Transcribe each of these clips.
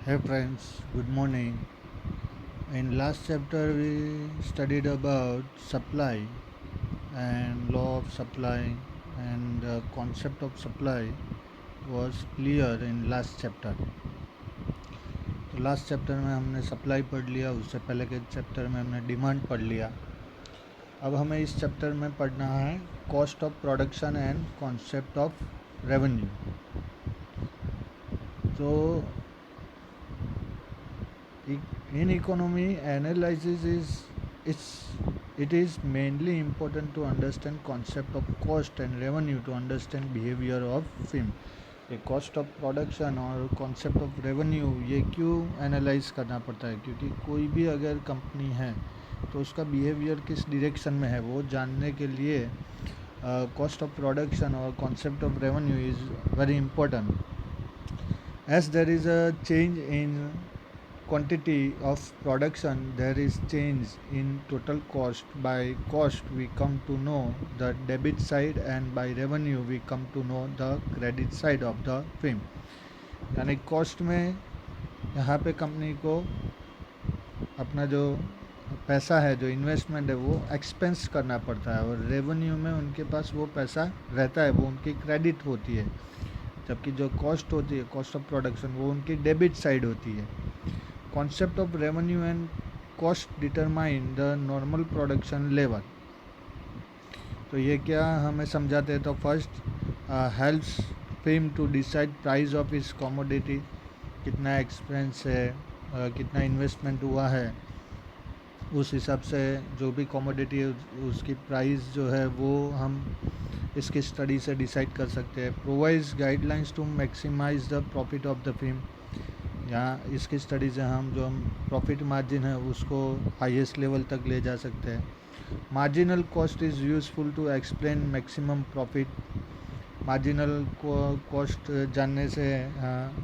Hey friends, good morning. In last chapter we studied about supply and law of supply and the concept of supply was clear in last chapter. तो last chapter में हमने supply पढ़ लिया, उससे पहले के chapter में हमने डिमांड पढ़ लिया. अब हमें इस चैप्टर में पढ़ना है cost of production and concept of revenue. तो in economy analysis it's it is mainly important to understand concept of cost and revenue to understand behavior of firm. ये कॉस्ट ऑफ प्रोडक्शन और concept of revenue ये क्यों analyse करना पड़ता है, क्योंकि कोई भी अगर कंपनी है तो उसका बिहेवियर किस डायरेक्शन में है वो जानने के लिए कॉस्ट ऑफ प्रोडक्शन और concept of revenue is very important. As there is a change in quantity of production, there is change in total cost. By cost we come to know the debit side and by revenue we come to know the credit side of the firm. यानी cost में यहाँ पे company को अपना जो पैसा है, जो इन्वेस्टमेंट है वो एक्सपेंस करना पड़ता है, और रेवेन्यू में उनके पास वो पैसा रहता है, वो उनकी क्रेडिट होती है. जबकि जो कॉस्ट होती है, कॉस्ट ऑफ प्रोडक्शन, वो उनकी डेबिट साइड होती है. Concept of revenue and cost determine the normal production level. तो ये क्या हमें समझाते हैं. तो first helps firm to decide price of इस कमोडिटी, कितना एक्सपेंस है, कितना इन्वेस्टमेंट हुआ है, उस हिसाब से जो भी कमोडिटी है उसकी प्राइस जो है वो हम इसकी स्टडी से डिसाइड कर सकते हैं. Provides guidelines to maximise the profit of the firm. यहाँ इसकी स्टडी से हम प्रॉफिट मार्जिन है उसको हाईएस्ट लेवल तक ले जा सकते हैं. Marginal cost is useful to explain maximum profit. Marginal cost जानने से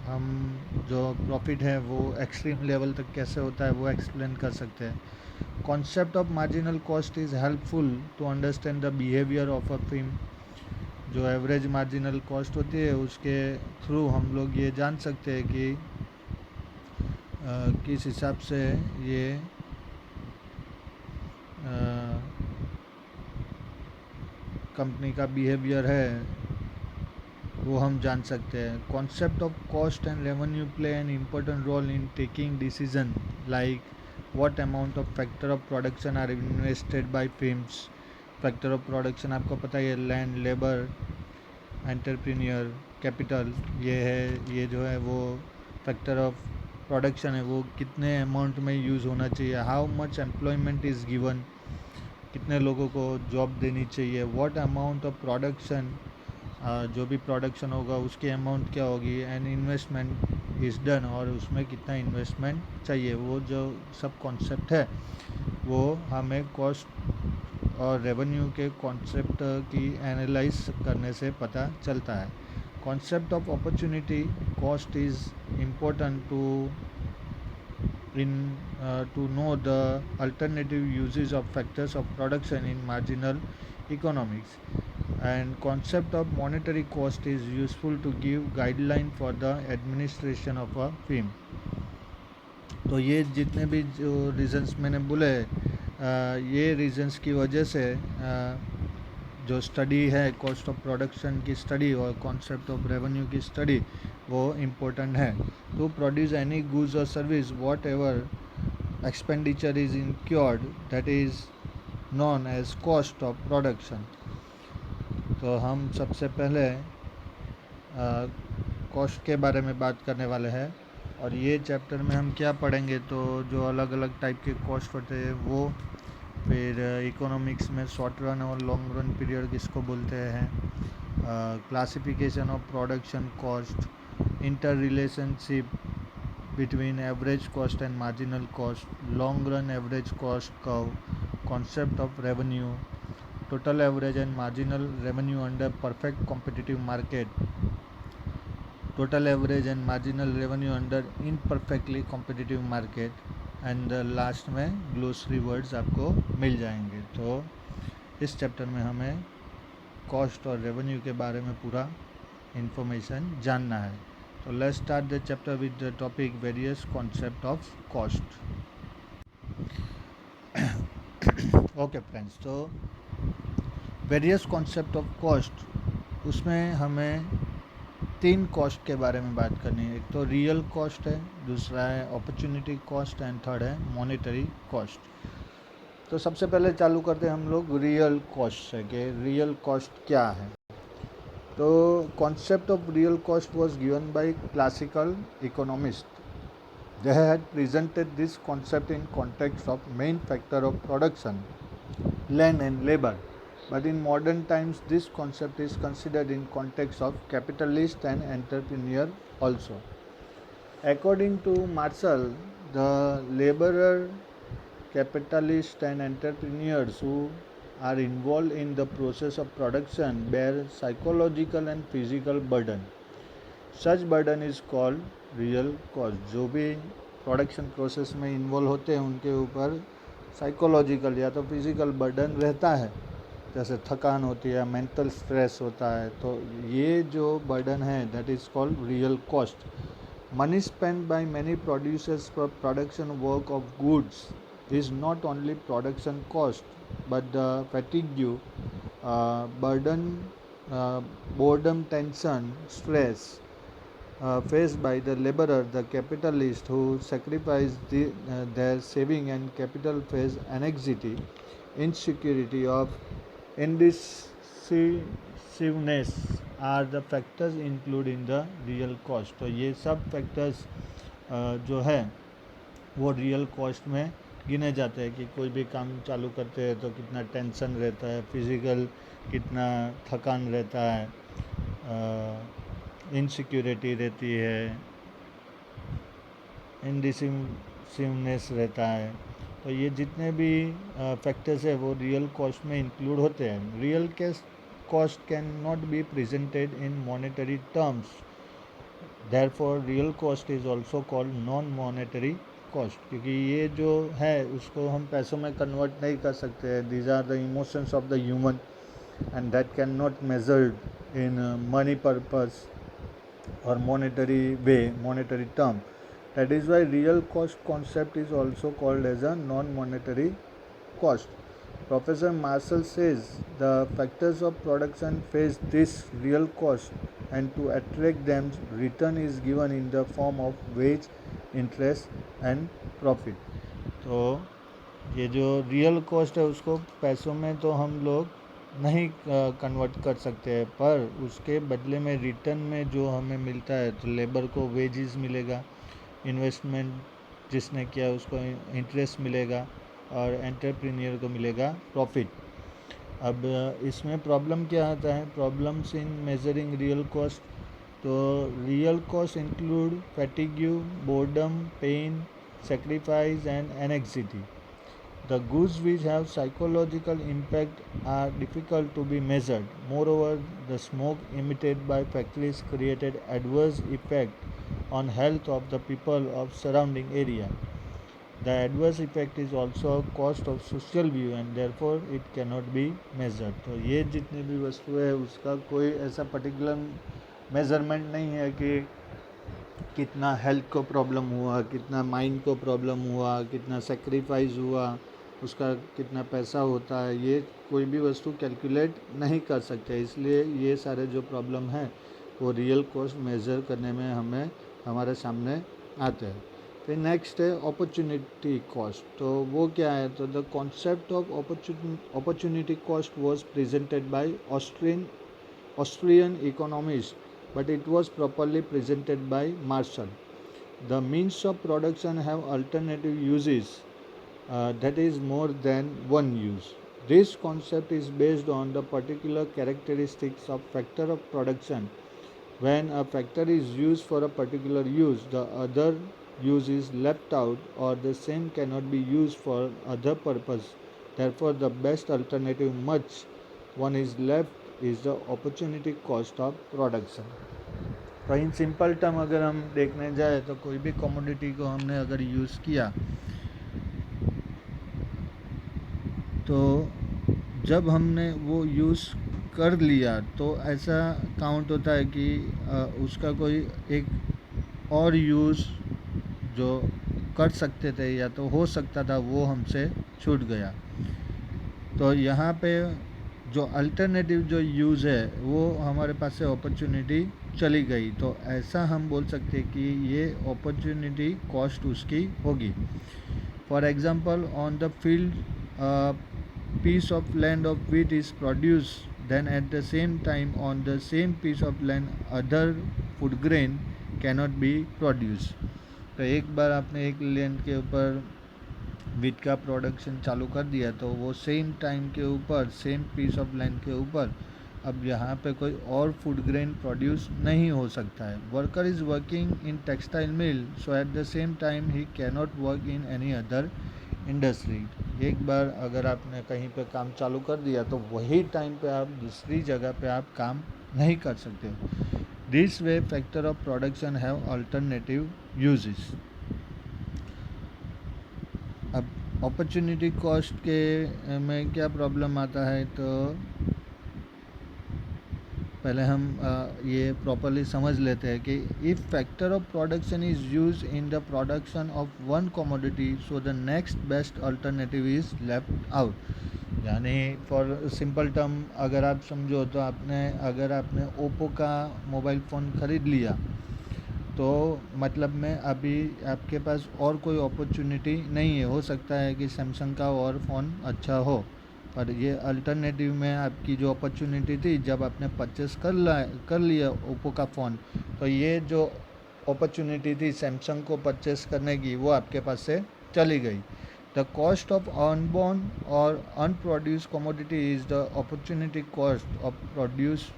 हम जो प्रॉफिट है वो एक्सट्रीम लेवल तक कैसे होता है वो एक्सप्लेन कर सकते हैं. Concept of marginal cost is helpful to understand the behaviour of a firm. जो एवरेज मार्जिनल कॉस्ट होती है उसके थ्रू हम लोग ये जान सकते हैं कि किस हिसाब से ये कंपनी का बिहेवियर है वो हम जान सकते हैं. Concept of cost and revenue play an important role in taking decision like what amount of factor of production are invested by firms. Factor of production आपको पता है, लैंड, लेबर, एंटरप्रेन्योर, कैपिटल, ये है, ये जो है वो फैक्टर ऑफ प्रोडक्शन है, वो कितने अमाउंट में यूज़ होना चाहिए. How much employment is given, कितने लोगों को जॉब देनी चाहिए. व्हाट अमाउंट ऑफ प्रोडक्शन, जो भी प्रोडक्शन होगा उसकी अमाउंट क्या होगी. एंड इन्वेस्टमेंट इज़ डन, और उसमें कितना इन्वेस्टमेंट चाहिए. वो जो सब कॉन्सेप्ट है वो हमें कॉस्ट और रेवेन्यू के कॉन्सेप्ट की एनालाइज करने से पता चलता है. Concept of opportunity cost is important to know the alternative uses of factors of production in marginal economics. And concept of monetary cost is useful to give guideline for the administration of a firm. तो ये जितने भी जो reasons मैंने बोले, ये reasons की वजह से जो स्टडी है कॉस्ट ऑफ प्रोडक्शन की स्टडी और कॉन्सेप्ट ऑफ रेवेन्यू की स्टडी वो इम्पोर्टेंट है. टू प्रोड्यूस एनी गुड्स और service whatever expenditure is incurred that is known as cost of production. तो हम सबसे पहले कॉस्ट के बारे में बात करने वाले हैं. और ये चैप्टर में हम क्या पढ़ेंगे, तो जो अलग अलग टाइप के कॉस्ट होते हैं वो, फिर इकोनॉमिक्स में शॉर्ट रन और लॉन्ग रन पीरियड किसको बोलते हैं, classification of production cost, inter relationship between average cost and marginal cost, long run average cost curve, concept of revenue, total average and marginal revenue under perfect competitive market, total average and marginal revenue under imperfectly competitive market, and last में glossary words आपको मिल जाएंगे. तो इस chapter में हमें cost और revenue के बारे में पूरा इन्फॉर्मेशन जानना है. So let's start the chapter with the topic various concept of cost. Okay friends, तो वेरियस कॉन्सेप्ट ऑफ कॉस्ट, उसमें हमें तीन कॉस्ट के बारे में बात करनी है. एक तो रियल कॉस्ट है, दूसरा है अपॉर्चुनिटी कॉस्ट एंड थर्ड है मॉनेटरी कॉस्ट. तो सबसे पहले चालू करते हैं हम लोग रियल कॉस्ट से कि रियल कॉस्ट क्या है. तो concept of real cost was given by classical economist. They had presented this concept in context of main factor of production, land and labor. But in modern times, this concept is considered in context of capitalist and entrepreneur also. According to Marshall, the laborer, capitalist and entrepreneurs who are involved in the process of production bear psychological and physical burden. Such burden is called real cost. जो भी production process में involve होते हैं उनके ऊपर psychological या तो physical burden रहता है, जैसे थकान होती है, मेंटल स्ट्रेस होता है. तो ये जो बर्डन है that is called real cost. Money spend by many producers for production work of goods is not only production cost but the fatigue, burden, boredom, tension, stress faced by the laborer, the capitalist who sacrifice their saving and capital face anxiety, insecurity of indecisiveness are the factors included in the real cost. तो ये सब factors जो है वो real cost में गिने जाते हैं कि कोई भी काम चालू करते हैं तो कितना टेंशन रहता है, फिज़िकल कितना थकान रहता है, इनसिक्योरिटी रहती है, इंडिसिवनेस रहता है. तो ये जितने भी फैक्टर्स है वो रियल कॉस्ट में इंक्लूड होते हैं. Real cost can not be presented in monetary terms, therefore real cost is also called non monetary cost. क्योंकि ये जो है उसको हम पैसों में कन्वर्ट नहीं कर सकते हैं. These are the emotions of the human and that cannot measured in money purpose or monetary way, monetary term. That is why real cost concept is also called as a non-monetary cost. Professor Marshall says the factors of production face this real cost and to attract them return is given in the form of wage, interest and profit. तो ये जो real cost है उसको पैसों में तो हम लोग नहीं कन्वर्ट कर सकते हैं, पर उसके बदले में रिटर्न में जो हमें मिलता है तो लेबर को वेजेस मिलेगा, इन्वेस्टमेंट जिसने किया उसको इंटरेस्ट मिलेगा और एंटरप्रेन्योर को मिलेगा प्रॉफिट. अब इसमें प्रॉब्लम क्या आता है, problems in measuring real cost. तो real cost include fatigue, boredom, pain, sacrifice and anxiety. The goods which have psychological impact are difficult to be measured. Moreover, the smoke emitted by factories created adverse effect on health of the people of surrounding area. The adverse effect is also a cost of social view and therefore it cannot be measured. तो ये जितनी भी वस्तु है उसका कोई ऐसा particular measurement नहीं है कि कितना हेल्थ को प्रॉब्लम हुआ, कितना माइंड को प्रॉब्लम हुआ, कितना सेक्रीफाइस हुआ, उसका कितना पैसा होता है. ये कोई भी वस्तु कैलकुलेट नहीं कर सकते. इसलिए ये सारे जो प्रॉब्लम हैं वो रियल कॉस्ट मेज़र करने में हमें हमारे सामने आते हैं. फिर नेक्स्ट है अपॉर्चुनिटी कॉस्ट. तो वो क्या है, तो the concept of opportunity cost was presented by Austrian economist, but it was properly presented by Marshall. The means of production have alternative uses, that is more than one use. This concept is based on the particular characteristics of factor of production. When a factor is used for a particular use, the other use is left out or the same cannot be used for other purpose. Therefore, the best alternative much one is left is the opportunity cost of production. तो in simple term अगर हम देखने जाए तो कोई भी commodity को हमने अगर यूज़ किया तो जब हमने वो यूज़ कर लिया तो ऐसा काउंट होता है कि उसका कोई एक और यूज़ जो कर सकते थे या तो हो सकता था वो हमसे छूट गया। तो यहाँ पे जो अल्टरनेटिव जो यूज़ है वो हमारे पास से अपॉर्चुनिटी चली गई, तो ऐसा हम बोल सकते हैं कि ये अपॉर्चुनिटी कॉस्ट उसकी होगी। For example, on the field piece of land of wheat is produced, then at the same time on the same piece of land other food grain cannot be produced। तो एक बार आपने एक land के ऊपर wheat का production चालू कर दिया तो वो सेम टाइम के ऊपर सेम पीस ऑफ लैंड के ऊपर अब यहाँ पे कोई और फूड ग्रेन प्रोड्यूस नहीं हो सकता है। Worker is working in textile mill, so at the same time he cannot work in any other industry. एक बार अगर आपने कहीं पे काम चालू कर दिया तो वही टाइम पे आप दूसरी जगह पे आप काम नहीं कर सकते। This way factor of production have alternative uses. अब अपॉर्चुनिटी कॉस्ट के में क्या प्रॉब्लम आता है, तो पहले हम ये प्रॉपरली समझ लेते हैं कि if factor of production is use in the production of one commodity, so the next best alternative is left out. यानी फॉर सिंपल टर्म अगर आप समझो तो अगर आपने ओप्पो का मोबाइल फ़ोन ख़रीद लिया तो मतलब में अभी आपके पास और कोई अपॉर्चुनिटी नहीं है। हो सकता है कि सैमसंग का और फ़ोन अच्छा हो, पर ये अल्टरनेटिव में आपकी जो अपॉर्चुनिटी थी जब आपने परचेस कर लिया ओप्पो का फ़ोन, तो ये जो अपॉर्चुनिटी थी सैमसंग को परचेस करने की वो आपके पास से चली गई। द कॉस्ट ऑफ अनबॉर्न और unproduce commodity is the opportunity cost of produce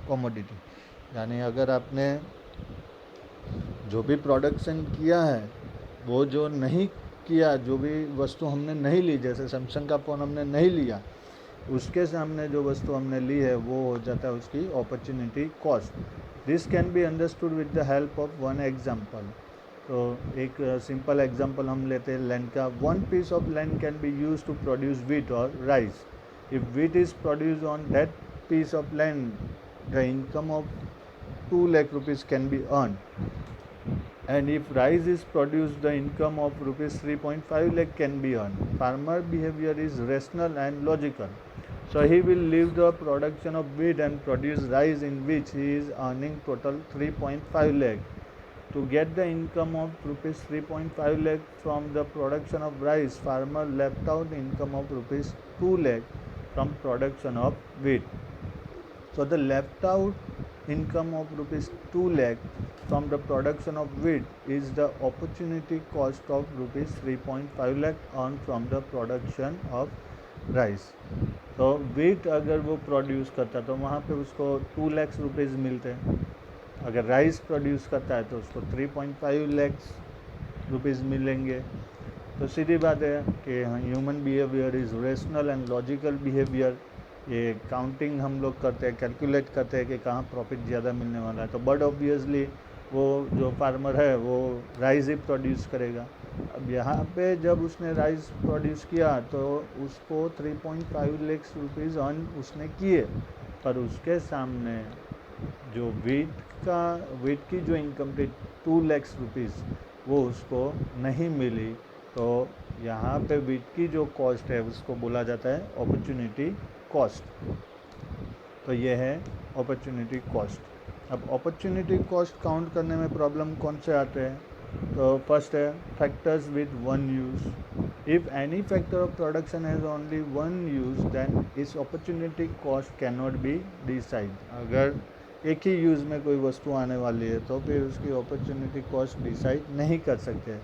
commodity. यानी अगर आपने जो भी प्रोडक्शन किया है वो जो नहीं किया, जो भी वस्तु हमने नहीं ली, जैसे सैमसंग का फ़ोन हमने नहीं लिया, उसके सामने जो वस्तु हमने ली है वो हो जाता है उसकी opportunity cost. This can be understood with the help of one example. तो एक सिंपल एग्जांपल हम लेते हैं लैंड का। One piece of land can be use to produce wheat और rice. If wheat is produce on that piece of land, the income of 2 lakh rupees can be earned, and if rice is produced the income of rupees 3.5 lakh can be earned. Farmer behavior is rational and logical, so he will leave the production of wheat and produce rice in which he is earning total 3.5 lakh. To get the income of rupees 3.5 lakh from the production of rice, farmer left out income of rupees 2 lakh from production of wheat. So the left out income of rupees 2 lakh from the production of wheat is the opportunity cost of rupees 3.5 lakh earned from the production of rice. तो wheat अगर वो produce करता है तो वहाँ पे उसको 2 lakhs rupees मिलते हैं। अगर राइस प्रोड्यूस करता है तो उसको 3.5 lakhs रुपीज़ मिलेंगे। तो सीधी बात है कि human behaviour is rational and logical behaviour. ये काउंटिंग हम लोग करते हैं, कैलकुलेट करते हैं कि कहाँ प्रॉफिट ज़्यादा मिलने वाला है, तो बट ऑब्वियसली वो जो फार्मर है वो राइस ही प्रोड्यूस करेगा। अब यहाँ पे जब उसने राइस प्रोड्यूस किया तो उसको 3.5 लाख रुपीज़ अर्न उसने किए, पर उसके सामने जो वीट की जो इनकम थी 2 लाख रुपीज़ वो उसको नहीं मिली। तो यहाँ पे वीट की जो कॉस्ट है उसको बोला जाता है अपॉर्चुनिटी कॉस्ट। तो ये है अपॉर्चुनिटी कॉस्ट। अब अपॉर्चुनिटी कॉस्ट काउंट करने में प्रॉब्लम कौन से आते हैं, तो फर्स्ट है factors with one use. If any factor of production has only one use then this opportunity cost can not be decide. अगर एक ही यूज़ में कोई वस्तु आने वाली है तो फिर उसकी अपॉर्चुनिटी कॉस्ट डिसाइड नहीं कर सकते।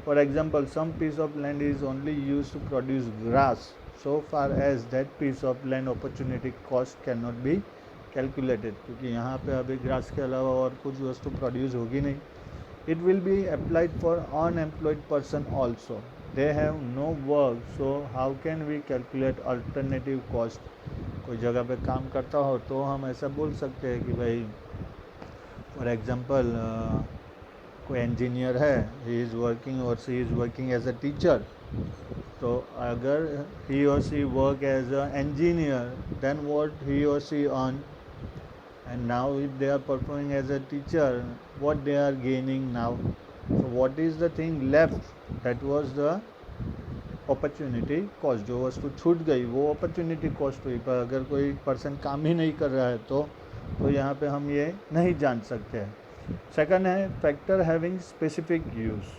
For example, some piece of land is only use to produce grass, so far as that piece of land opportunity cost can not be calculated, क्योंकि यहाँ पे अभी ग्रास के अलावा और कुछ वस्तु प्रोड्यूस होगी नहीं। It will be applied for unemployed person also, they have no work, so how can we calculate alternative cost. कोई जगह पे काम करता हो तो हम ऐसा बोल सकते हैं कि भाई फॉर एग्जांपल कोई इंजीनियर है, ही इज़ वर्किंग और she is working as a teacher. तो अगर ही और she work as a engineer then what he or she earn, and now if they are performing as a teacher what they are gaining now. So what is the thing left? That was the opportunity cost. जो वस्तु छूट गई वो opportunity cost हुई. पर अगर कोई person काम ही नहीं कर रहा है तो यहाँ पे हम ये नहीं जान सकते हैं. सेकंड है फैक्टर हैविंग स्पेसिफिक यूज़.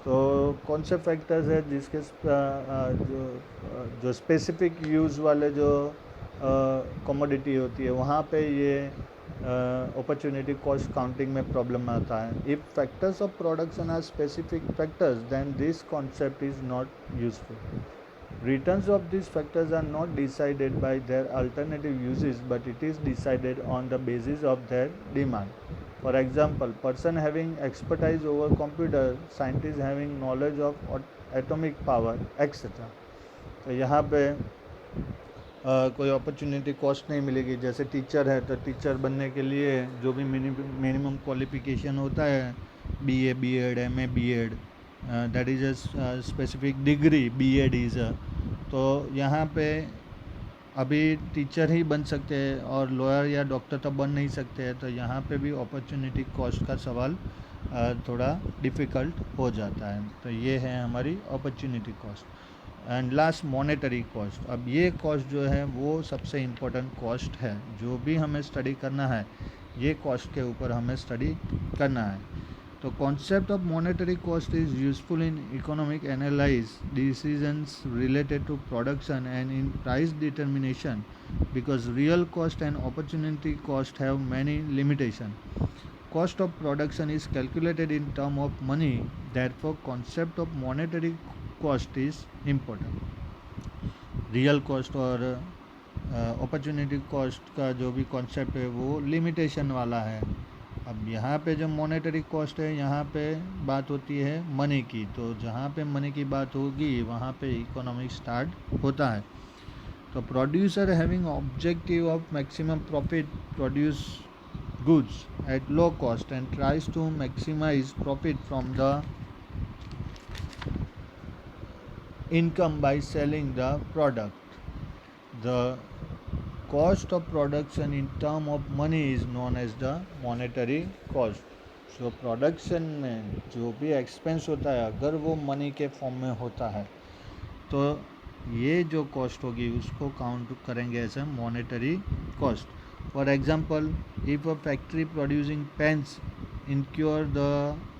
तो कौन से फैक्टर्स है जिसके जो स्पेसिफिक यूज़ वाले जो कमोडिटी होती है वहाँ पे ये अपॉर्चुनिटी कॉस्ट काउंटिंग में प्रॉब्लम आता है. If factors of production are specific factors then this concept is not useful. Returns of these factors are not decided by their alternative uses, but it is decided on the basis of their demand. For example, person having expertise over computer, scientist having knowledge of atomic power, etc. तो यहाँ पे कोई opportunity cost नहीं मिलेगी. जैसे teacher है तो teacher बनने के लिए जो भी मिनिमम क्वालिफिकेशन होता है, BA, B.Ed, MA, B.Ed, that is a specific degree. B.Ed is तो यहाँ पे अभी टीचर ही बन सकते हैं और लॉयर या डॉक्टर तो बन नहीं सकते हैं. तो यहाँ पे भी अपॉर्चुनिटी कॉस्ट का सवाल थोड़ा डिफ़िकल्ट हो जाता है. तो ये है हमारी opportunity cost. And last monetary cost. अब ये कॉस्ट जो है वो सबसे इम्पोर्टेंट कॉस्ट है. जो भी हमें स्टडी करना है ये कॉस्ट के ऊपर हमें स्टडी करना है. तो concept of monetary cost is useful in economic analyse decisions related to production and in price determination because real cost and opportunity cost have many limitation. Cost of production is calculated in term of money, therefore concept of monetary cost is important. Real cost और opportunity cost का जो भी concept है वो limitation वाला है. अब यहाँ पे जो मॉनेटरी कॉस्ट है यहाँ पे बात होती है मनी की. तो जहाँ पे मनी की बात होगी वहाँ पे इकोनॉमिक स्टार्ट होता है. तो producer having objective of maximum profit produce goods at low cost and tries to maximize profit from the income by selling the product. The cost of production in term of money is known as the monetary cost. So production में जो भी expense होता है अगर वो money के form में होता है तो ये जो कॉस्ट होगी उसको काउंट करेंगे as a monetary cost. For example, if a factory producing pens incur the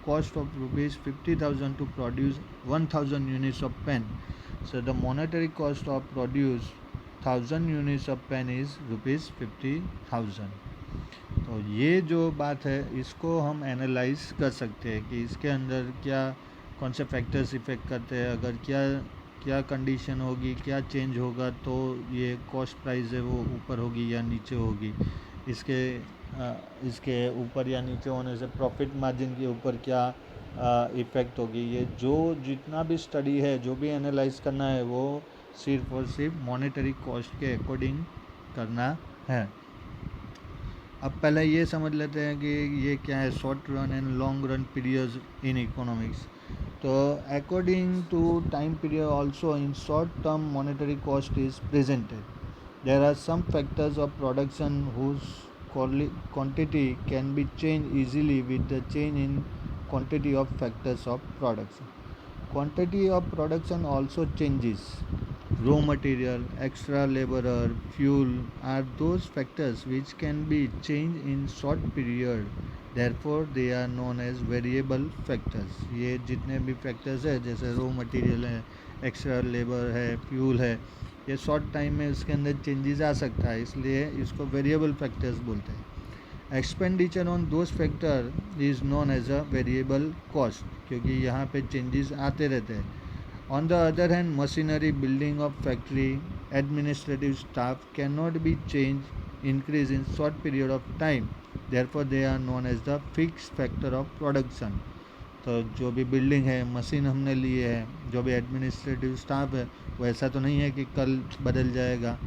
cost of rupees 50,000 to produce 1,000 units of pen, so the monetary cost of produce 1,000 units of pen is rupees 50,000. तो ये जो बात है इसको हम analyse कर सकते हैं कि इसके अंदर क्या कौन से फैक्टर्स इफ़ेक्ट करते हैं. अगर क्या कंडीशन होगी, क्या चेंज होगा तो ये कॉस्ट प्राइस है वो ऊपर होगी या नीचे होगी. इसके ऊपर या नीचे होने से प्रॉफिट मार्जिन के ऊपर क्या इफ़ेक्ट होगी. ये जो जितना भी स्टडी है जो भी एनालाइज करना है वो सिर्फ और सिर्फ मॉनेटरी कॉस्ट के अकॉर्डिंग करना है. अब पहले ये समझ लेते हैं कि ये क्या है short run and long run periods in economics. तो according to time period also in short term monetary cost is presented. There are some factors of production whose quantity can be change easily with the change in quantity of factors of production. Quantity of production also changes. Raw material, extra laborer, fuel are those factors which can be changed in short period. Therefore, they are known as variable factors. ये जितने भी factors है जैसे raw material है, extra labor है, fuel है, ये short time में उसके अंदर changes आ सकता है इसलिए इसको variable factors बोलते हैं. Expenditure on those factor is known as a variable cost क्योंकि यहाँ पे changes आते रहते हैं. On the other hand, machinery, building of factory, administrative staff cannot be changed, increase in short period of time. Therefore, they are known as the fixed factor of production. तो जो भी building है, machine हमने लिए है, जो भी administrative staff है वो ऐसा तो नहीं है कि कल बदल जाएगा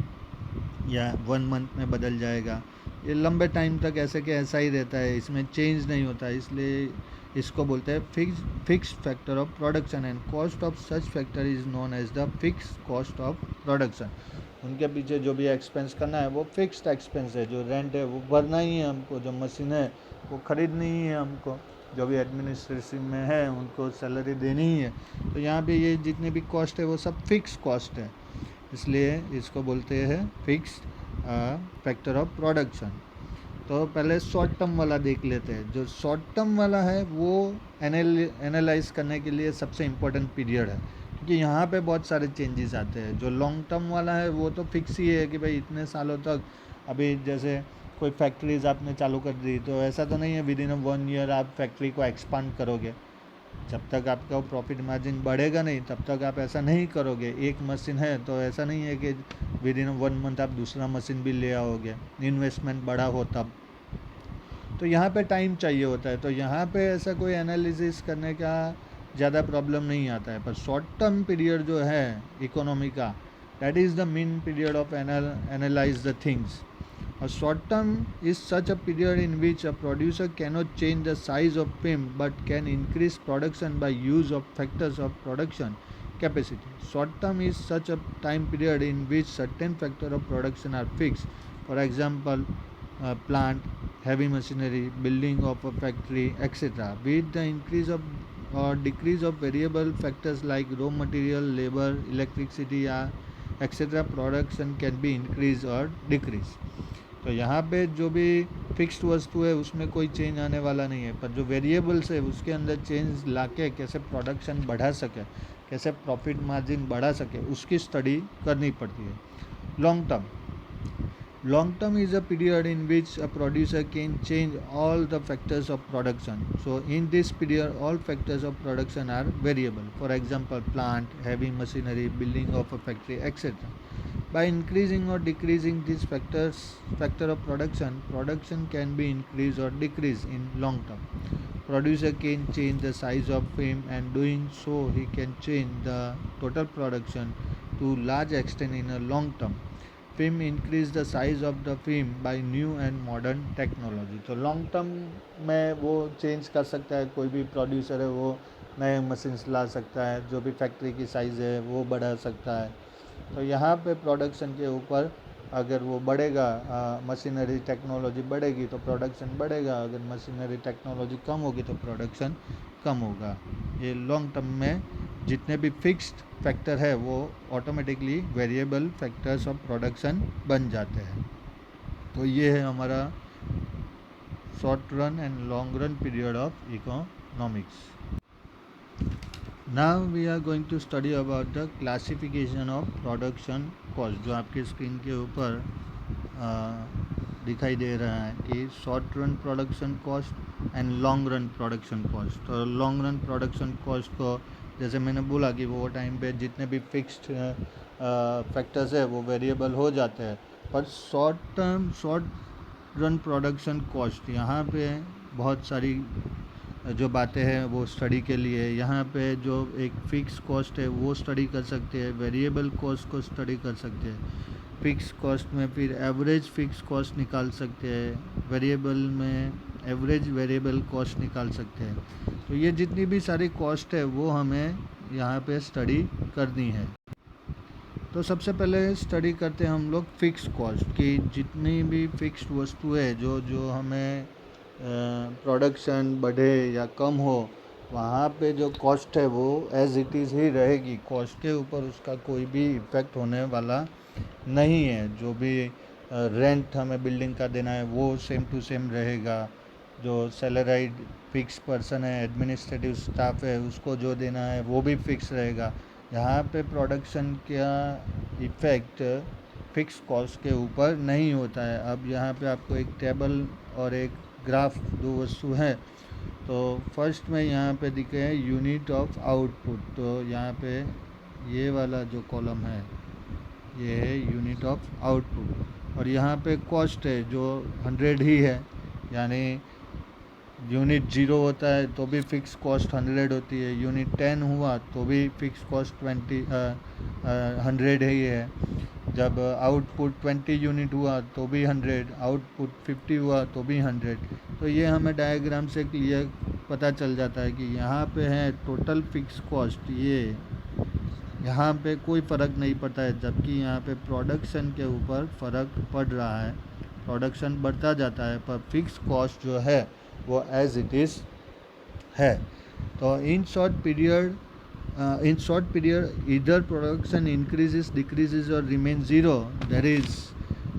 या 1 मंथ में बदल जाएगा. ये लंबे टाइम तक ऐसे के ऐसा ही रहता है, इसमें चेंज नहीं होता. इसलिए इसको बोलते हैं fixed factor of production and cost of such factor is known as the fixed cost of production. उनके पीछे जो भी एक्सपेंस करना है वो फिक्स्ड एक्सपेंस है. जो रेंट है वो भरना ही है हमको. जो मशीन है को ख़रीदनी ही है, हमको जो भी एडमिनिस्ट्रेशन में है उनको सैलरी देनी ही है। तो यहाँ पे ये जितने भी कॉस्ट है वो सब फिक्स कॉस्ट है, इसलिए इसको बोलते हैं फिक्स फैक्टर ऑफ प्रोडक्शन। तो पहले शॉर्ट टर्म वाला देख लेते हैं। जो शॉर्ट टर्म वाला है वो एनालाइज करने के लिए सबसे इम्पोर्टेंट पीरियड है, क्योंकि यहाँ पे बहुत सारे चेंजेस आते हैं। जो लॉन्ग टर्म वाला है वो तो फिक्स ही है कि भाई इतने सालों तक, अभी जैसे कोई फैक्ट्रीज आपने चालू कर दी तो ऐसा तो नहीं है विद इन 1 ईयर आप फैक्ट्री को एक्सपांड करोगे। जब तक आपका प्रॉफिट मार्जिन बढ़ेगा नहीं तब तक आप ऐसा नहीं करोगे। एक मशीन है तो ऐसा नहीं है कि विद इन 1 मंथ आप दूसरा मशीन भी ले आओगे, इन्वेस्टमेंट बढ़ा हो तब। तो यहाँ पे टाइम चाहिए होता है, तो यहाँ पे ऐसा कोई एनालिसिस करने का ज़्यादा प्रॉब्लम नहीं आता है। पर शॉर्ट टर्म पीरियड जो है इकोनॉमी का, that is the main period of analyse the things. A short term is such a period in which a producer cannot change the size of film but can increase production by use of factors of production capacity. Short term is such a time period in which certain factors of production are fixed. For example, plant, heavy machinery, building of a factory, etc. With the increase of or decrease of variable factors like raw material, labor, electricity, etc., production can be increased or decreased. तो यहाँ पे जो भी fixed वस्तु है उसमें कोई change आने वाला नहीं है, पर जो वेरिएबल्स है उसके अंदर चेंज लाके कैसे प्रोडक्शन बढ़ा सके, कैसे प्रॉफिट मार्जिन बढ़ा सके, उसकी स्टडी करनी पड़ती है। Long term is a period in which a producer can change all the factors of production. So in this period all factors of production are variable. For example, plant, heavy machinery, building of a factory, etc. By increasing or decreasing these factor of production can be increased or decreased in long term. Producer can change the size of film, and doing so he can change the total production to large extent in a long term. Film increase the size of the film by new and modern technology. तो long term में वो change कर सकता है, कोई भी producer है वो नए मशीन्स ला सकता है, जो भी फैक्ट्री की साइज़ है वो बढ़ा सकता है। तो यहाँ पे प्रोडक्शन के ऊपर अगर वो बढ़ेगा, मशीनरी टेक्नोलॉजी बढ़ेगी तो प्रोडक्शन बढ़ेगा, अगर मशीनरी टेक्नोलॉजी कम होगी तो प्रोडक्शन कम होगा। ये लॉन्ग टर्म में जितने भी फिक्स्ड फैक्टर है वो automatically variable factors of production बन जाते हैं। तो ये है हमारा short run and long run period of economics. Now we are going to study about the classification of production cost, जो आपके स्क्रीन के ऊपर दिखाई दे रहा है कि short run production cost and long run production cost. तो लॉन्ग रन प्रोडक्शन कॉस्ट को जैसे मैंने बोला कि वो टाइम पे जितने भी फिक्स्ड फैक्टर्स है वो वेरिएबल हो जाते हैं, पर शॉर्ट रन प्रोडक्शन कॉस्ट यहाँ पे बहुत सारी जो बातें हैं वो स्टडी के लिए, यहाँ पे जो एक फ़िक्स कॉस्ट है वो स्टडी कर सकते हैं, वेरिएबल कॉस्ट को स्टडी कर सकते हैं। फ़िक्स कॉस्ट में फिर एवरेज फ़िक्स कॉस्ट निकाल सकते हैं, वेरिएबल में एवरेज वेरिएबल कॉस्ट निकाल सकते हैं। तो ये जितनी भी सारी कॉस्ट है वो हमें यहाँ पे स्टडी करनी है। तो सबसे पहले स्टडी करते हैं हम लोग फ़िक्स कॉस्ट की। जितनी भी फिक्स्ड वस्तु है जो हमें प्रोडक्शन बढ़े या कम हो, वहाँ पे जो कॉस्ट है वो एज इट इज़ ही रहेगी, कॉस्ट के ऊपर उसका कोई भी इफ़ेक्ट होने वाला नहीं है। जो भी रेंट हमें बिल्डिंग का देना है वो सेम टू सेम रहेगा, जो सैलराइड फिक्स पर्सन है, एडमिनिस्ट्रेटिव स्टाफ है, उसको जो देना है वो भी फिक्स रहेगा। यहाँ पे प्रोडक्शन का इफ़ेक्ट फिक्स कॉस्ट के ऊपर नहीं होता है। अब यहाँ पे आपको एक टेबल और एक ग्राफ, दो वस्तु हैं। तो फर्स्ट में यहाँ पे दिखे हैं यूनिट ऑफ आउटपुट। तो यहाँ पे ये वाला जो कॉलम है ये है यूनिट ऑफ आउटपुट, और यहाँ पे कॉस्ट है जो 100 ही है, यानी यूनिट 0 होता है तो भी फ़िक्स कॉस्ट 100 होती है, यूनिट 10 हुआ तो भी फ़िक्स कॉस्ट 100 ही है, जब आउटपुट 20 यूनिट हुआ तो भी 100, आउटपुट 50 हुआ तो भी 100। तो ये हमें डायग्राम से क्लियर पता चल जाता है कि यहाँ पे है टोटल फिक्स कॉस्ट, ये यहाँ पे कोई फ़र्क नहीं पड़ता है, जबकि यहाँ पे प्रोडक्शन के ऊपर फ़र्क पड़ रहा है, प्रोडक्शन बढ़ता जाता है, पर फिक्स कॉस्ट जो है वो एज इट इज़ है। तो in short period either production increases, decreases or remains zero. There is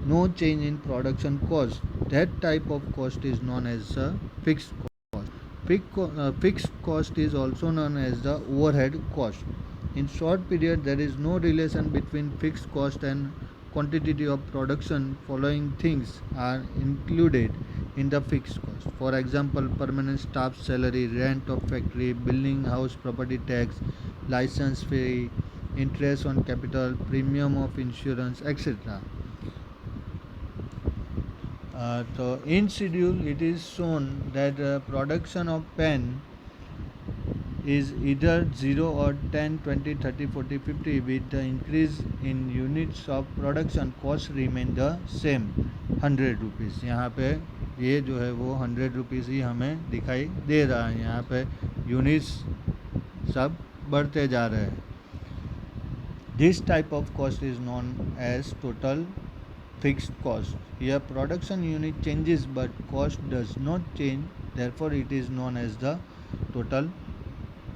no change in production cost. That type of cost is known as a fixed cost. Fixed cost is also known as the overhead cost. In short period, there is no relation between fixed cost and quantity of production. Following things are included in the fixed cost. For example, permanent staff salary, rent of factory, building house property tax, license fee, interest on capital, premium of insurance, etc. So in schedule it is shown that production of pen is either 0 or 10, 20, 30, 40, 50. With the increase in units of production, cost remain the same 100 rupees. यहाँ पे ये जो है वो 100 rupees ही हमें दिखाई दे रहा है। यहाँ पे यूनिट्स सब बढ़ते जा रहे हैं। This type of cost is known as total fixed cost. Here production unit changes but cost does not change, therefore it is known as the total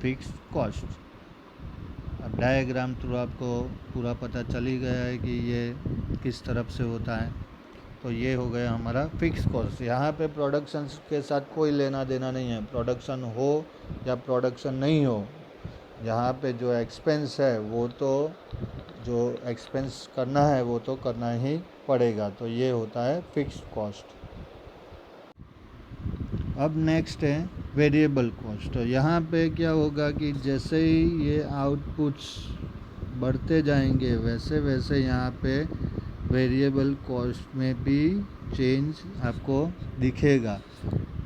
fixed cost. अब डायग्राम थ्रू आपको पूरा पता चल ही गया है कि ये किस तरफ से होता है। तो ये हो गया हमारा फिक्स कॉस्ट। यहाँ पे प्रोडक्शन के साथ कोई लेना देना नहीं है, प्रोडक्शन हो या प्रोडक्शन नहीं हो, यहाँ पे जो एक्सपेंस है वो तो जो एक्सपेंस करना है वो तो करना ही पड़ेगा। तो ये होता है फिक्स्ड कॉस्ट। अब नेक्स्ट है वेरिएबल कॉस्ट। यहाँ पे क्या होगा कि जैसे ही ये आउटपुट्स बढ़ते जाएंगे वैसे वैसे यहाँ पे वेरिएबल कॉस्ट में भी चेंज आपको दिखेगा।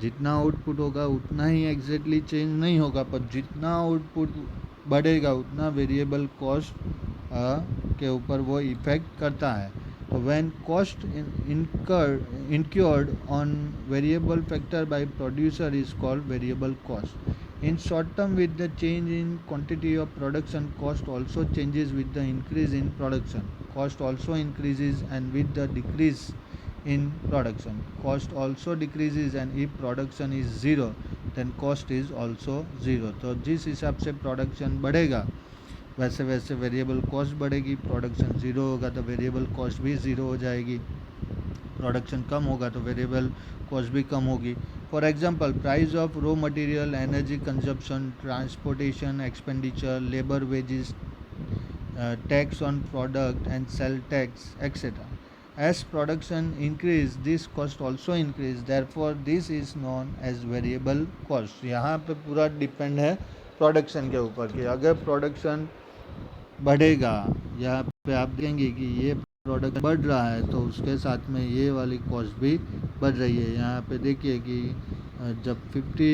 जितना आउटपुट होगा उतना ही एग्जैक्टली चेंज नहीं होगा, पर जितना आउटपुट बढ़ेगा उतना वेरिएबल कॉस्ट के ऊपर वो इफ़ेक्ट करता है। तो when cost incurred on variable factor by producer is called variable cost. In short term, with the change in quantity of production, cost also changes with the increase in production. Cost also increases and with the decrease in production. Cost also decreases and if production is zero then cost is also zero. तो जिस हिसाब से production बढ़ेगा वैसे वैसे variable cost बढ़ेगी। Production zero होगा तो वेरिएबल कॉस्ट भी ज़ीरो हो जाएगी। प्रोडक्शन कम होगा तो वेरिएबल कॉस्ट भी कम होगी। For example, price of raw material, energy consumption, transportation expenditure, labour wages, tax on product and sale tax etcetera. As production increase, this cost also increase. Therefore, this is known as variable cost. यहाँ पे पूरा depend है production के ऊपर कि अगर production बढ़ेगा, यहाँ पे आप देखेंगे कि ये प्रोडक्ट बढ़ रहा है तो उसके साथ में ये वाली कॉस्ट भी बढ़ रही है। यहाँ पे देखिए कि जब 50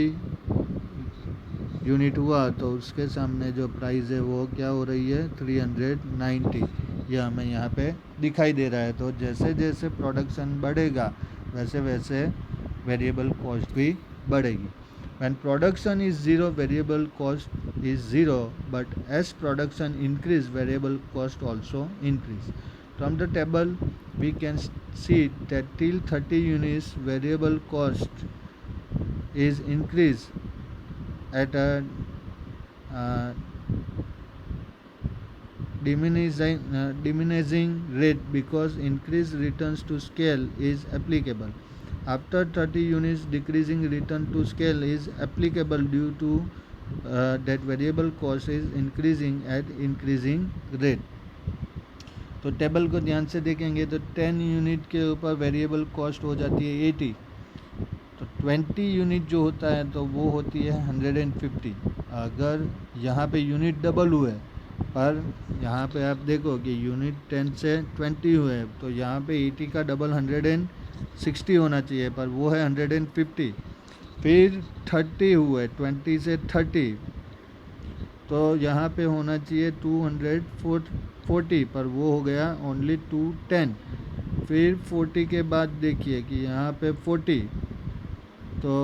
यूनिट हुआ तो उसके सामने जो प्राइस है वो क्या हो रही है 390, यह हमें यहाँ पे दिखाई दे रहा है। तो जैसे जैसे प्रोडक्शन बढ़ेगा वैसे वैसे वेरिएबल कॉस्ट भी बढ़ेगी। When production is zero, variable cost is zero, but as production increase, variable cost also increase. From the table, we can see that till 30 units, variable cost is increased at a diminishing rate because increased returns to scale is applicable. After 30 units, decreasing return to scale is applicable due to that variable cost is increasing at increasing rate. तो table को ध्यान से देखेंगे तो 10 unit के ऊपर variable cost हो जाती है 80। तो 20 यूनिट जो होता है तो वो होती है 150। अगर यहाँ पे यूनिट डबल हुए पर यहाँ पे आप देखो कि यूनिट 10 से 20 हुए तो यहाँ पे 80 का डबल 160 होना चाहिए, पर वो है 150। फिर 30 हुए 20 से 30 तो यहाँ पे होना चाहिए 240, पर वो हो गया ओनली 210। फिर 40 के बाद देखिए कि यहाँ पे 40 तो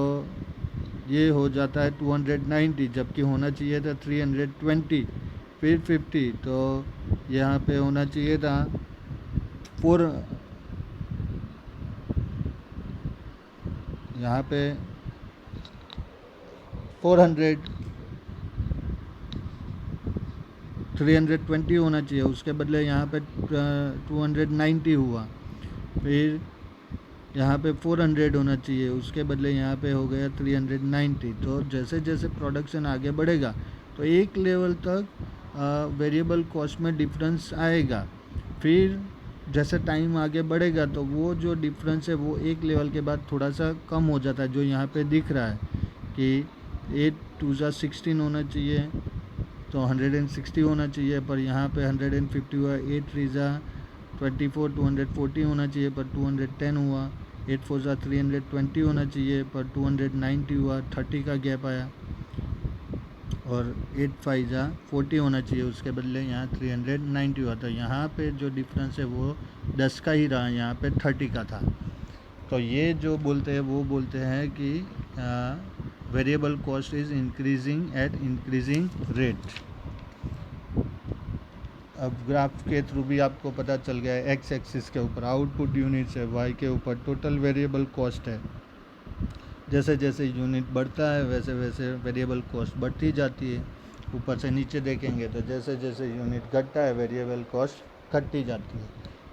ये हो जाता है 290, जबकि होना चाहिए था 320। फिर 50 तो यहाँ पे होना चाहिए था 4, यहाँ पे 400 320 होना चाहिए, उसके बदले यहाँ पे 290 हुआ। फिर यहाँ पे 400 होना चाहिए, उसके बदले यहाँ पे हो गया 390। तो जैसे जैसे प्रोडक्शन आगे बढ़ेगा तो एक लेवल तक वेरिएबल कॉस्ट में डिफरेंस आएगा। फिर जैसे टाइम आगे बढ़ेगा तो वो जो डिफरेंस है वो एक लेवल के बाद थोड़ा सा कम हो जाता है, जो यहाँ पे दिख रहा है कि 8 2 16 होना चाहिए, तो 160 होना चाहिए, पर यहाँ पे 150 हुआ। 8 3 24 240 होना चाहिए, पर 210 हुआ। 8 4 320 होना चाहिए, पर 290 हुआ, 30 का गैप आया। और 8 5 40 होना चाहिए, उसके बदले यहाँ 390 हुआ। तो यहाँ पे जो डिफरेंस है वो 10 का ही रहा, यहाँ पे 30 का था। तो ये जो बोलते हैं वो बोलते हैं कि variable cost is increasing at increasing rate. अब ग्राफ के थ्रू भी आपको पता चल गया है, एक्स एक्सिस के ऊपर आउटपुट यूनिट्स है, वाई के ऊपर टोटल वेरिएबल कॉस्ट है। जैसे जैसे यूनिट बढ़ता है वैसे वैसे वेरिएबल कॉस्ट बढ़ती जाती है। ऊपर से नीचे देखेंगे तो जैसे जैसे यूनिट घटता है वेरिएबल कॉस्ट घटती जाती है।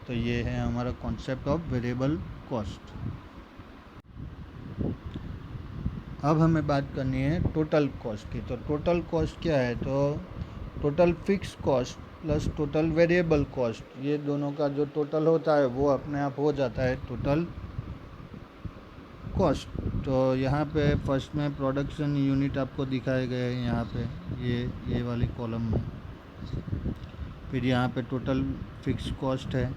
तो ये है हमारा कॉन्सेप्ट ऑफ वेरिएबल कॉस्ट। अब हमें बात करनी है टोटल कॉस्ट की। तो टोटल कॉस्ट क्या है? तो total fix cost plus total variable cost, ये दोनों का जो टोटल होता है वो अपने आप हो जाता है टोटल कॉस्ट। तो यहाँ पे फर्स्ट में प्रोडक्शन यूनिट आपको दिखाए गए हैं यहाँ पे, ये वाली कॉलम में। फिर यहाँ पे टोटल फिक्स कॉस्ट है,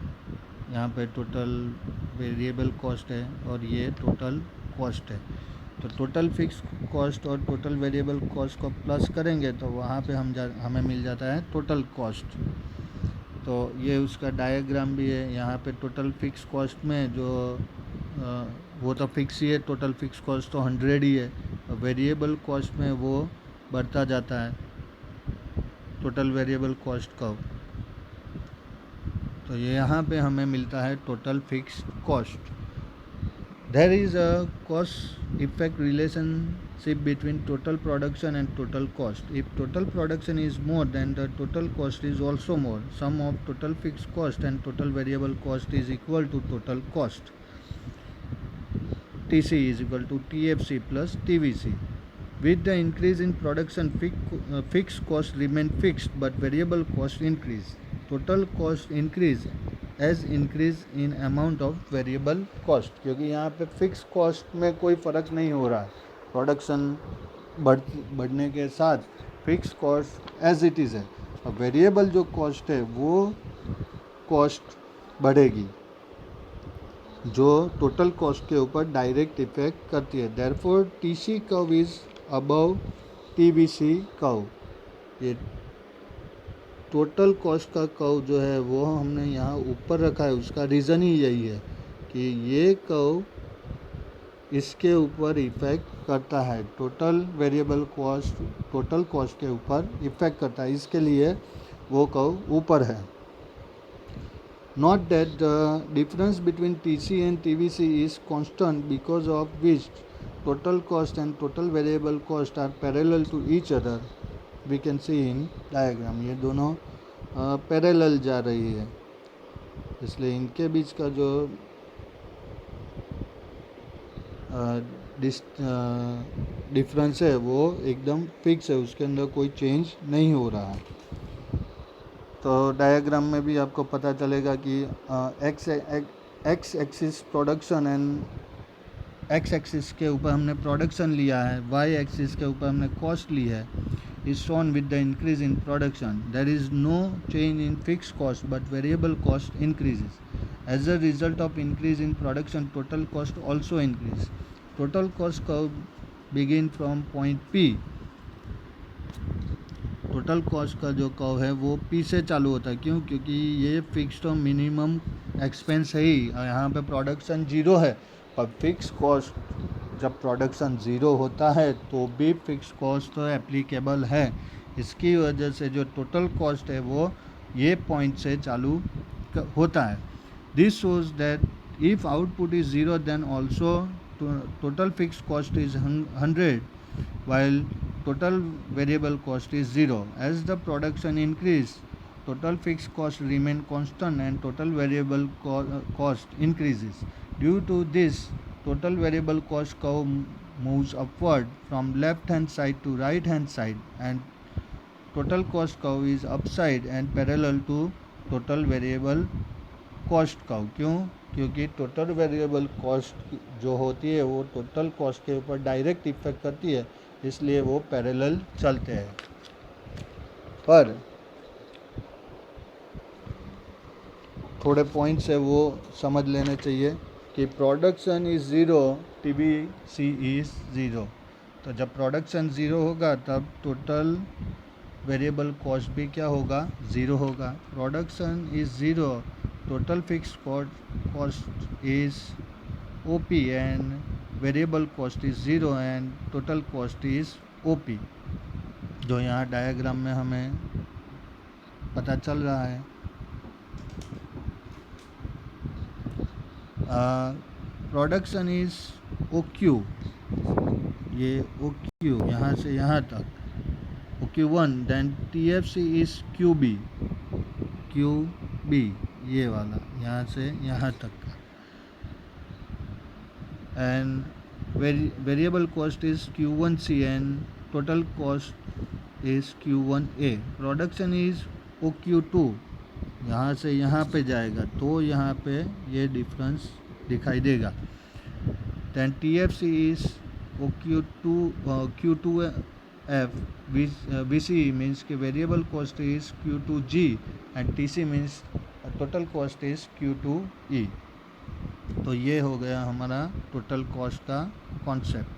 यहाँ पे टोटल वेरिएबल कॉस्ट है, और ये टोटल कॉस्ट है। तो टोटल फिक्स कॉस्ट और टोटल वेरिएबल कॉस्ट को प्लस करेंगे तो वहाँ पे हमें मिल जाता है टोटल कॉस्ट। तो ये उसका डायग्राम भी है। यहाँ पे टोटल फिक्स कॉस्ट में जो वो तो फिक्स ही है, टोटल फिक्स कॉस्ट तो 100 ही है। वेरिएबल कॉस्ट में वो बढ़ता जाता है टोटल वेरिएबल कॉस्ट का। तो ये यहाँ पे हमें मिलता है total fix cost. There is a cost effect relationship between total production and total cost. If total production is more, then the total cost is also more. Sum of total fixed cost and total variable cost is equal to total cost. TC is equal to TFC plus TVC. With the increase in production, fixed cost remain fixed but variable cost increase. Total cost increase as increase in amount of variable cost, क्योंकि यहाँ पे fix cost में कोई फ़र्क नहीं हो रहा है। प्रोडक्शन बढ़ने के साथ fix cost as it is है, और वेरिएबल जो कॉस्ट है वो कॉस्ट बढ़ेगी जो टोटल कॉस्ट के ऊपर डायरेक्ट इफेक्ट करती है। Therefore TC curve is above TVC curve. ये टोटल कॉस्ट का कर्व जो है वो हमने यहाँ ऊपर रखा है, उसका रीज़न ही यही है कि ये कर्व इसके ऊपर इफ़ेक्ट करता है, total variable cost total cost के ऊपर इफ़ेक्ट करता है, इसके लिए वो कर्व ऊपर है। Note that the difference between TC and TVC is constant because of which total cost and total variable cost are parallel to each other. We can see in diagram, ये दोनों parallel जा रही है, इसलिए इनके बीच का जो डिफरेंस है वो एकदम फिक्स है, उसके अंदर कोई चेंज नहीं हो रहा है। तो डायग्राम में भी आपको पता चलेगा कि x axis production and x axis के ऊपर हमने प्रोडक्शन लिया है, वाई एक्सिस के ऊपर हमने कॉस्ट ली है, is shown with the increase in production. There is no change in fixed cost but variable cost increases. As a result of increase in production, total cost also increase. Total cost curve begin from point P. Total cost का जो curve है वो P से चालू होता है। क्यों? क्योंकि ये फिक्स्ड और मिनिमम एक्सपेंस है ही, और यहाँ पे प्रोडक्शन ज़ीरो है। पर फिक्स कॉस्ट जब प्रोडक्शन ज़ीरो होता है तो भी फिक्स कॉस्ट तो एप्लीकेबल है। इसकी वजह से जो टोटल कॉस्ट है वो ये पॉइंट से चालू होता है। This shows that if output is zero then also total fix cost is 100 while total variable cost is zero. As the production increase, total fixed cost remain constant and total variable cost increases. Due to this, total variable cost curve moves upward from left hand side to right hand side, and total cost curve is upside and parallel to total variable cost का क्यों? क्योंकि total variable cost जो होती है वो total cost के ऊपर direct effect करती है, इसलिए वो पैरेलल चलते हैं. पर थोड़े पॉइंट्स है वो समझ लेने चाहिए कि production is zero, TBC is zero. तो जब प्रोडक्शन ज़ीरो होगा तब टोटल वेरिएबल कॉस्ट भी क्या होगा? ज़ीरो होगा. Production is zero, total fixed cost is OP and variable cost is zero and total cost is OP, जो यहाँ डायग्राम में हमें पता चल रहा है. प्रोडक्शन इज OQ, ये OQ यहाँ से यहाँ तक OQ1, then TFC is QB, ये वाला यहाँ से यहाँ तक का, and variable cost is Q1C and total cost is Q1A. Production is OQ2, यहाँ से यहाँ पे जाएगा तो यहाँ पे ये डिफरेंस दिखाई देगा. Then TFC is Q2F, VC means कि variable cost is Q2G and TC means total cost is Q2E. तो ये हो गया हमारा टोटल कॉस्ट का कॉन्सेप्ट.